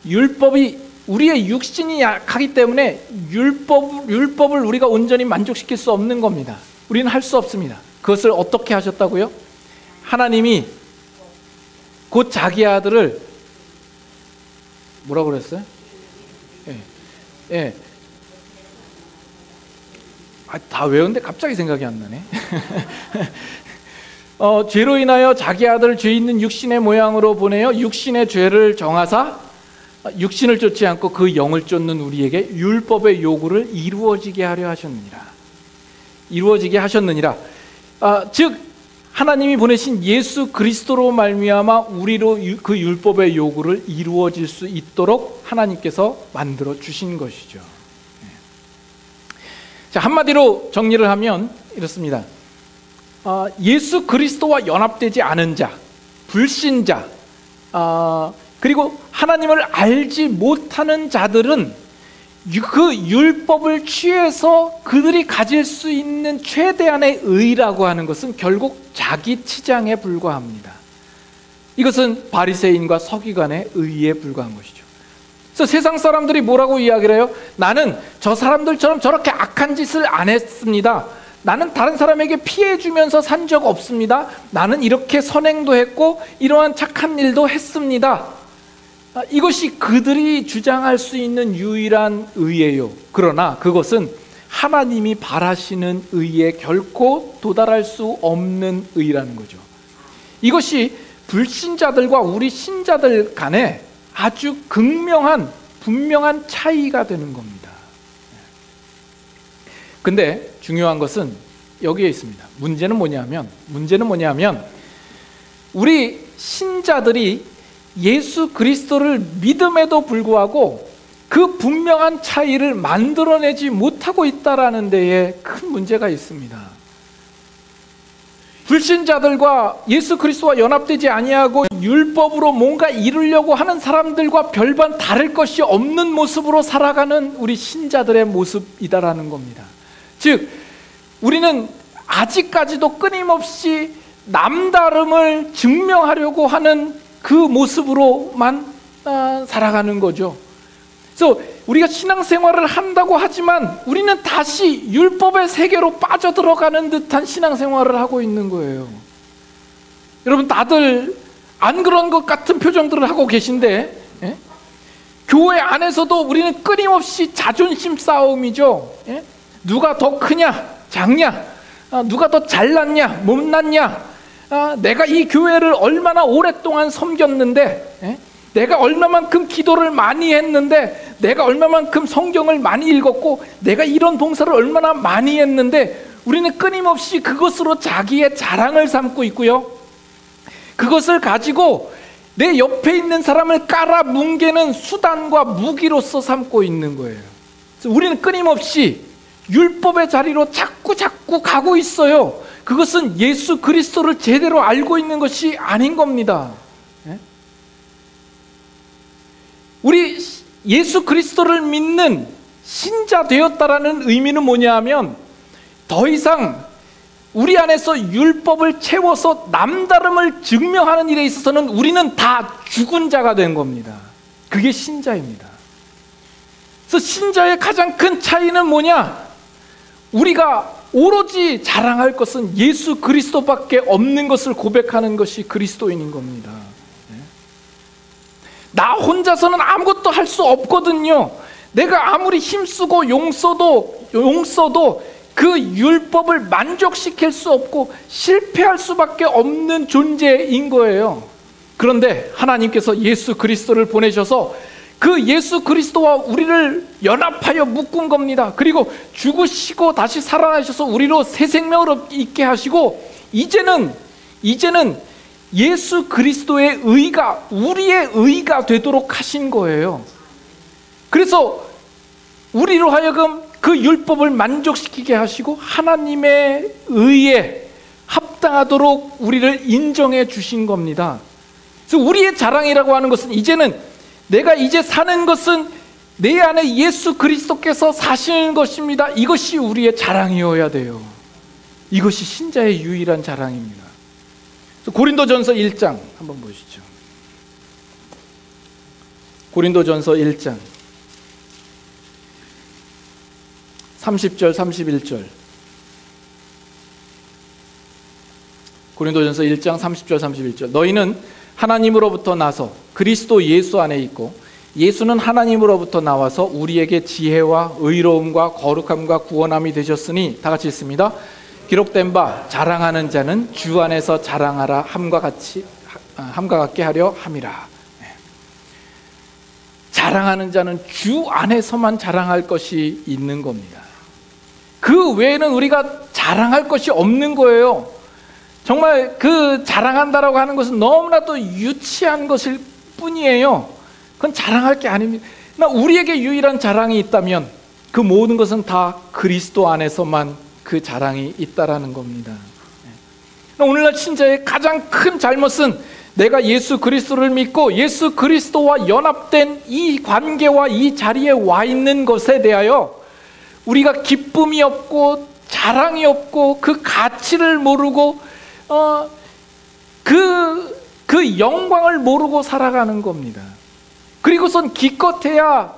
율법이 우리의 육신이 약하기 때문에 율법을 우리가 온전히 만족시킬 수 없는 겁니다. 우리는 할 수 없습니다. 그것을 어떻게 하셨다고요? 하나님이 곧 자기 아들을 뭐라고 그랬어요? 다 외웠는데 갑자기 생각이 안 나네. 죄로 인하여 자기 아들을 죄 있는 육신의 모양으로 보내어 육신의 죄를 정하사 육신을 쫓지 않고 그 영을 쫓는 우리에게 율법의 요구를 이루어지게 하려 하셨느니라. 이루어지게 하셨느니라. 즉 하나님이 보내신 예수 그리스도로 말미암아 우리로 그 율법의 요구를 이루어질 수 있도록 하나님께서 만들어 주신 것이죠. 자, 한마디로 정리를 하면 이렇습니다. 예수 그리스도와 연합되지 않은 자, 불신자, 그리고 하나님을 알지 못하는 자들은 그 율법을 취해서 그들이 가질 수 있는 최대한의 의라고 하는 것은 결국 자기 치장에 불과합니다. 이것은 바리새인과 서기관의 의에 불과한 것이죠. 그래서 세상 사람들이 뭐라고 이야기를 해요? 나는 저 사람들처럼 저렇게 악한 짓을 안 했습니다. 나는 다른 사람에게 피해 주면서 산 적 없습니다. 나는 이렇게 선행도 했고 이러한 착한 일도 했습니다. 이것이 그들이 주장할 수 있는 유일한 의예요. 그러나 그것은 하나님이 바라시는 의에 결코 도달할 수 없는 의라는 거죠. 이것이 불신자들과 우리 신자들 간에 아주 극명한 분명한 차이가 되는 겁니다. 근데 중요한 것은 여기에 있습니다. 문제는 뭐냐면 우리 신자들이 예수 그리스도를 믿음에도 불구하고 그 분명한 차이를 만들어내지 못하고 있다라는 데에 큰 문제가 있습니다. 불신자들과 예수 그리스도와 연합되지 아니하고 율법으로 뭔가 이루려고 하는 사람들과 별반 다를 것이 없는 모습으로 살아가는 우리 신자들의 모습이다라는 겁니다. 즉 우리는 아직까지도 끊임없이 남다름을 증명하려고 하는 그 모습으로만 살아가는 거죠. 그래서 우리가 신앙생활을 한다고 하지만 우리는 다시 율법의 세계로 빠져들어가는 듯한 신앙생활을 하고 있는 거예요. 여러분 다들 안 그런 것 같은 표정들을 하고 계신데 교회 안에서도 우리는 끊임없이 자존심 싸움이죠. 누가 더 크냐 작냐, 누가 더 잘났냐 못났냐, 내가 이 교회를 얼마나 오랫동안 섬겼는데, 내가 얼마만큼 기도를 많이 했는데, 내가 얼마만큼 성경을 많이 읽었고, 내가 이런 봉사를 얼마나 많이 했는데, 우리는 끊임없이 그것으로 자기의 자랑을 삼고 있고요. 그것을 가지고 내 옆에 있는 사람을 깔아뭉개는 수단과 무기로서 삼고 있는 거예요. 그래서 우리는 끊임없이 율법의 자리로 자꾸 가고 있어요. 그것은 예수 그리스도를 제대로 알고 있는 것이 아닌 겁니다. 우리 예수 그리스도를 믿는 신자 되었다라는 의미는 뭐냐 하면 더 이상 우리 안에서 율법을 채워서 남다름을 증명하는 일에 있어서는 우리는 다 죽은 자가 된 겁니다. 그게 신자입니다. 그래서 신자의 가장 큰 차이는 뭐냐? 우리가 오로지 자랑할 것은 예수 그리스도밖에 없는 것을 고백하는 것이 그리스도인인 겁니다. 나 혼자서는 아무것도 할 수 없거든요. 내가 아무리 힘쓰고 용써도 그 율법을 만족시킬 수 없고 실패할 수밖에 없는 존재인 거예요. 그런데 하나님께서 예수 그리스도를 보내셔서 그 예수 그리스도와 우리를 연합하여 묶은 겁니다. 그리고 죽으시고 다시 살아나셔서 우리로 새 생명을 있게 하시고 이제는 예수 그리스도의 의가 우리의 의가 되도록 하신 거예요. 그래서 우리로 하여금 그 율법을 만족시키게 하시고 하나님의 의에 합당하도록 우리를 인정해 주신 겁니다. 그래서 우리의 자랑이라고 하는 것은 이제는 내가 이제 사는 것은 내 안에 예수 그리스도께서 사시는 것입니다. 이것이 우리의 자랑이어야 돼요. 이것이 신자의 유일한 자랑입니다. 고린도전서 1장 한번 보시죠. 고린도전서 1장 30절 31절. 고린도전서 1장 30절 31절. 너희는 하나님으로부터 나서 그리스도 예수 안에 있고 예수는 하나님으로부터 나와서 우리에게 지혜와 의로움과 거룩함과 구원함이 되셨으니, 다 같이 읽습니다. 기록된 바 자랑하는 자는 주 안에서 자랑하라 함과 같게 하려 함이라. 자랑하는 자는 주 안에서만 자랑할 것이 있는 겁니다. 그 외에는 우리가 자랑할 것이 없는 거예요. 정말 그 자랑한다라고 하는 것은 너무나도 유치한 것일 뿐이에요. 그건 자랑할 게 아닙니다. 우리에게 유일한 자랑이 있다면 그 모든 것은 다 그리스도 안에서만 그 자랑이 있다라는 겁니다. 오늘날 신자의 가장 큰 잘못은 내가 예수 그리스도를 믿고 예수 그리스도와 연합된 이 관계와 이 자리에 와 있는 것에 대하여 우리가 기쁨이 없고 자랑이 없고 그 가치를 모르고 그 영광을 모르고 살아가는 겁니다. 그리고선 기껏해야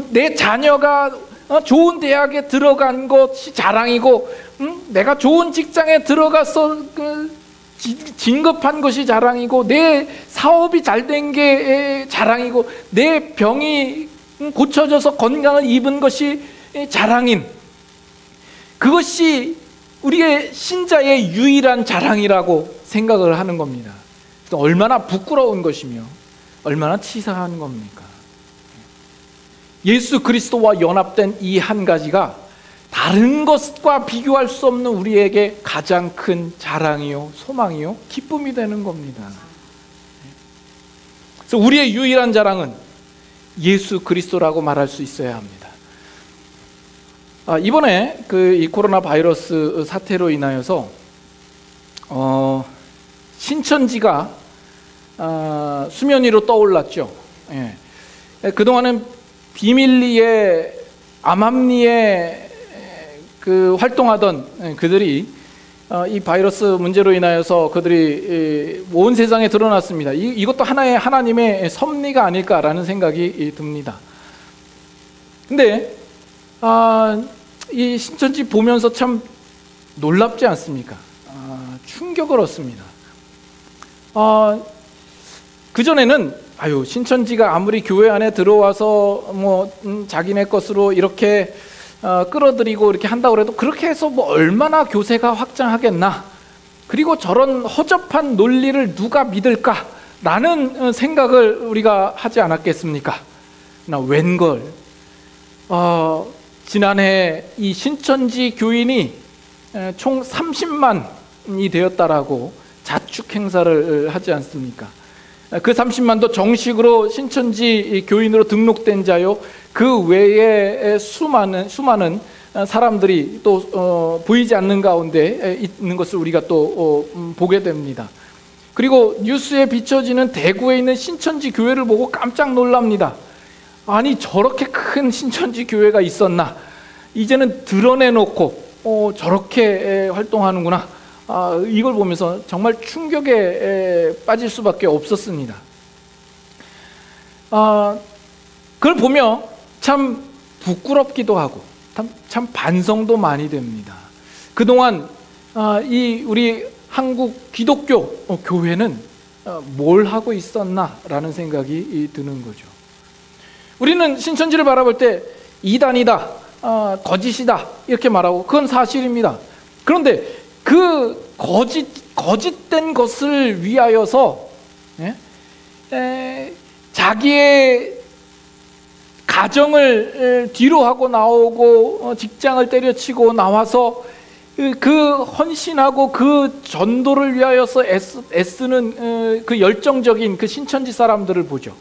내 자녀가 좋은 대학에 들어간 것이 자랑이고, 내가 좋은 직장에 들어가서 진급한 것이 자랑이고, 내 사업이 잘 된 게 자랑이고, 내 병이 고쳐져서 건강을 입은 것이 자랑인, 그것이 우리의 신자의 유일한 자랑이라고 생각을 하는 겁니다. 얼마나 부끄러운 것이며 얼마나 치사한 겁니까? 예수 그리스도와 연합된 이 한 가지가 다른 것과 비교할 수 없는 우리에게 가장 큰 자랑이요, 소망이요, 기쁨이 되는 겁니다. 그래서 우리의 유일한 자랑은 예수 그리스도라고 말할 수 있어야 합니다. 이번에 이 코로나 바이러스 사태로 인하여서 신천지가 수면 위로 떠올랐죠. 그동안은 비밀리에 암암리에 활동하던 그들이 이 바이러스 문제로 인하여서 그들이 온 세상에 드러났습니다. 이것도 하나의 하나님의 섭리가 아닐까라는 생각이 듭니다. 근데 이 신천지 보면서 참 놀랍지 않습니까? 충격을 얻습니다. 그전에는 신천지가 아무리 교회 안에 들어와서 자기네 것으로 이렇게 끌어들이고 이렇게 한다고 해도 그렇게 해서 얼마나 교세가 확장하겠나, 그리고 저런 허접한 논리를 누가 믿을까 라는 생각을 우리가 하지 않았겠습니까? 웬걸 지난해 이 신천지 교인이 총 30만이 되었다라고 자축 행사를 하지 않습니까? 그 30만도 정식으로 신천지 교인으로 등록된 자요, 그 외에 수많은 사람들이 또 보이지 않는 가운데 있는 것을 우리가 또 보게 됩니다. 그리고 뉴스에 비춰지는 대구에 있는 신천지 교회를 보고 깜짝 놀랍니다. 아니, 저렇게 큰 신천지 교회가 있었나, 이제는 드러내놓고 저렇게 활동하는구나, 이걸 보면서 정말 충격에 빠질 수밖에 없었습니다. 그걸 보며 참 부끄럽기도 하고 참 반성도 많이 됩니다. 그동안 우리 한국 기독교 교회는 뭘 하고 있었나라는 생각이 드는 거죠. 우리는 신천지를 바라볼 때 이단이다, 거짓이다 이렇게 말하고, 그건 사실입니다. 그런데 그 거짓된 것을 위하여서 자기의 가정을 뒤로 하고 나오고 직장을 때려치고 나와서 그 헌신하고 그 전도를 위하여서 애쓰는 그 열정적인 그 신천지 사람들을 보죠.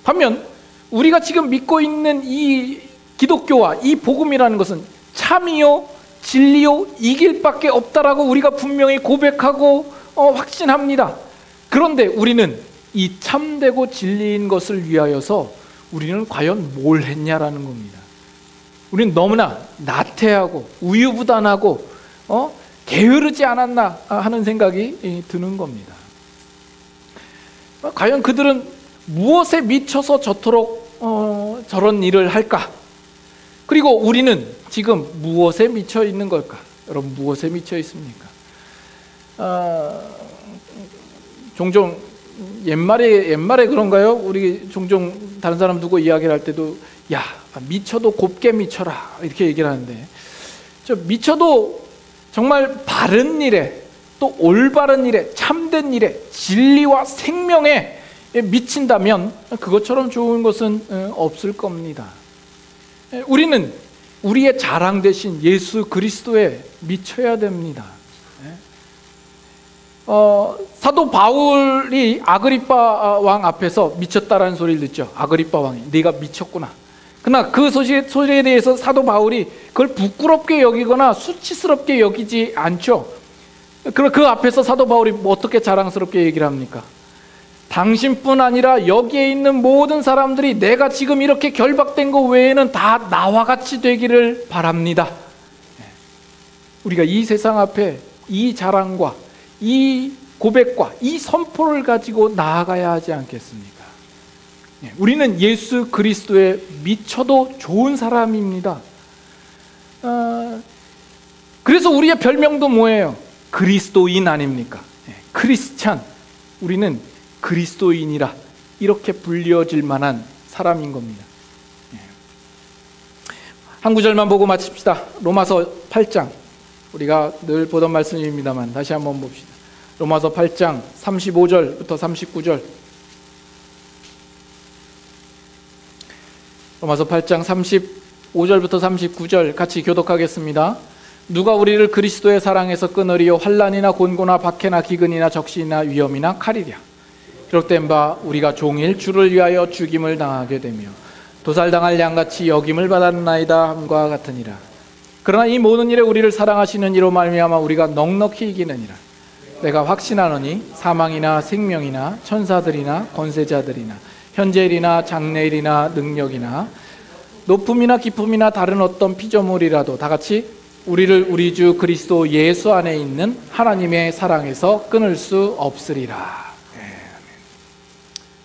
반면 우리가 지금 믿고 있는 이 기독교와 이 복음이라는 것은 참이요 진리요 이 길밖에 없다라고 우리가 분명히 고백하고 확신합니다. 그런데 우리는 이 참되고 진리인 것을 위하여서 우리는 과연 뭘 했냐라는 겁니다. 우리는 너무나 나태하고 우유부단하고 게으르지 않았나 하는 생각이 드는 겁니다. 과연 그들은 무엇에 미쳐서 저토록 저런 일을 할까? 그리고 우리는 지금 무엇에 미쳐 있는 걸까? 여러분, 무엇에 미쳐 있습니까? 종종 옛말에 그런가요? 우리 종종 다른 사람 두고 이야기를 할 때도 야, 미쳐도 곱게 미쳐라 이렇게 얘기를 하는데, 저 미쳐도 정말 바른 일에, 또 올바른 일에, 참된 일에, 진리와 생명에 미친다면 그것처럼 좋은 것은 없을 겁니다. 우리는 우리의 자랑 대신 예수 그리스도에 미쳐야 됩니다. 사도 바울이 아그리빠 왕 앞에서 미쳤다라는 소리를 듣죠. 아그리빠 왕이 네가 미쳤구나. 그러나 그 소리에 대해서 사도 바울이 그걸 부끄럽게 여기거나 수치스럽게 여기지 않죠. 그 앞에서 사도 바울이 어떻게 자랑스럽게 얘기를 합니까? 당신뿐 아니라 여기에 있는 모든 사람들이 내가 지금 이렇게 결박된 것 외에는 다 나와 같이 되기를 바랍니다. 우리가 이 세상 앞에 이 자랑과 이 고백과 이 선포를 가지고 나아가야 하지 않겠습니까? 우리는 예수 그리스도에 미쳐도 좋은 사람입니다. 그래서 우리의 별명도 뭐예요? 그리스도인 아닙니까? 크리스찬, 우리는 그리스도인이라 이렇게 불려질 만한 사람인 겁니다. 한 구절만 보고 마칩시다. 로마서 8장, 우리가 늘 보던 말씀입니다만 다시 한번 봅시다. 로마서 8장 35절부터 39절. 로마서 8장 35절부터 39절 같이 교독하겠습니다. 누가 우리를 그리스도의 사랑에서 끊으리요? 환난이나 곤고나 박해나 기근이나 적신이나 위험이나 칼이랴. 기록된 바 우리가 종일 주를 위하여 죽임을 당하게 되며 도살당할 양같이 여김을 받았나이다 함과 같으니라. 그러나 이 모든 일에 우리를 사랑하시는 이로 말미암아 우리가 넉넉히 이기느니라. 내가 확신하노니 사망이나 생명이나 천사들이나 권세자들이나 현재일이나 장래일이나 능력이나 높음이나 깊음이나 다른 어떤 피조물이라도 다같이 우리를 우리 주 그리스도 예수 안에 있는 하나님의 사랑에서 끊을 수 없으리라.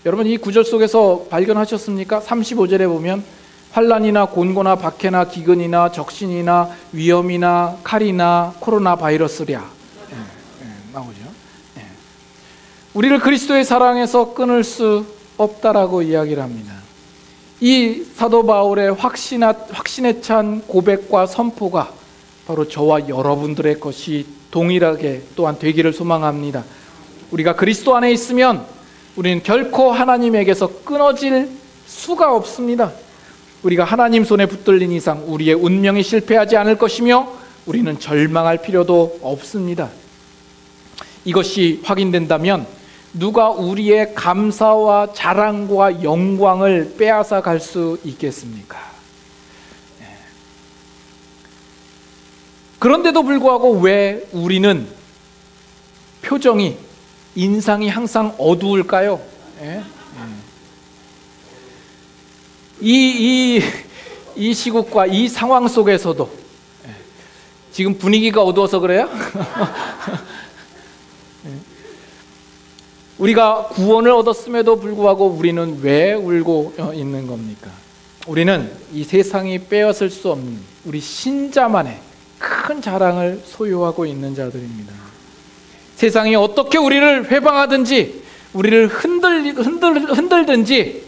여러분, 이 구절 속에서 발견하셨습니까? 35절에 보면 환난이나 곤고나 박해나 기근이나 적신이나 위험이나 칼이나 코로나 바이러스랴 나오죠. 우리를 그리스도의 사랑에서 끊을 수 없다라고 이야기를 합니다. 이 사도 바울의 확신에 찬 고백과 선포가 바로 저와 여러분들의 것이 동일하게 또한 되기를 소망합니다. 우리가 그리스도 안에 있으면 우리는 결코 하나님에게서 끊어질 수가 없습니다. 우리가 하나님 손에 붙들린 이상 우리의 운명이 실패하지 않을 것이며 우리는 절망할 필요도 없습니다. 이것이 확인된다면 누가 우리의 감사와 자랑과 영광을 빼앗아 갈 수 있겠습니까? 그런데도 불구하고 왜 우리는 표정이, 인상이 항상 어두울까요? 이 시국과 이 상황 속에서도 지금 분위기가 어두워서 그래요? 우리가 구원을 얻었음에도 불구하고 우리는 왜 울고 있는 겁니까? 우리는 이 세상이 빼앗을 수 없는 우리 신자만의 큰 자랑을 소유하고 있는 자들입니다. 세상이 어떻게 우리를 회방하든지 우리를 흔들든지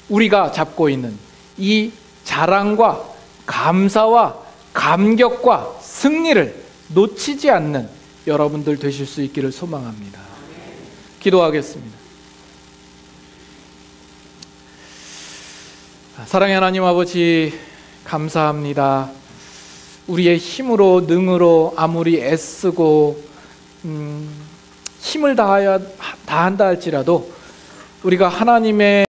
우리가 잡고 있는 이 자랑과 감사와 감격과 승리를 놓치지 않는 여러분들 되실 수 있기를 소망합니다. 기도하겠습니다. 사랑의 하나님 아버지, 감사합니다. 우리의 힘으로, 능으로 아무리 애쓰고 힘을 다한다 할지라도 우리가 하나님의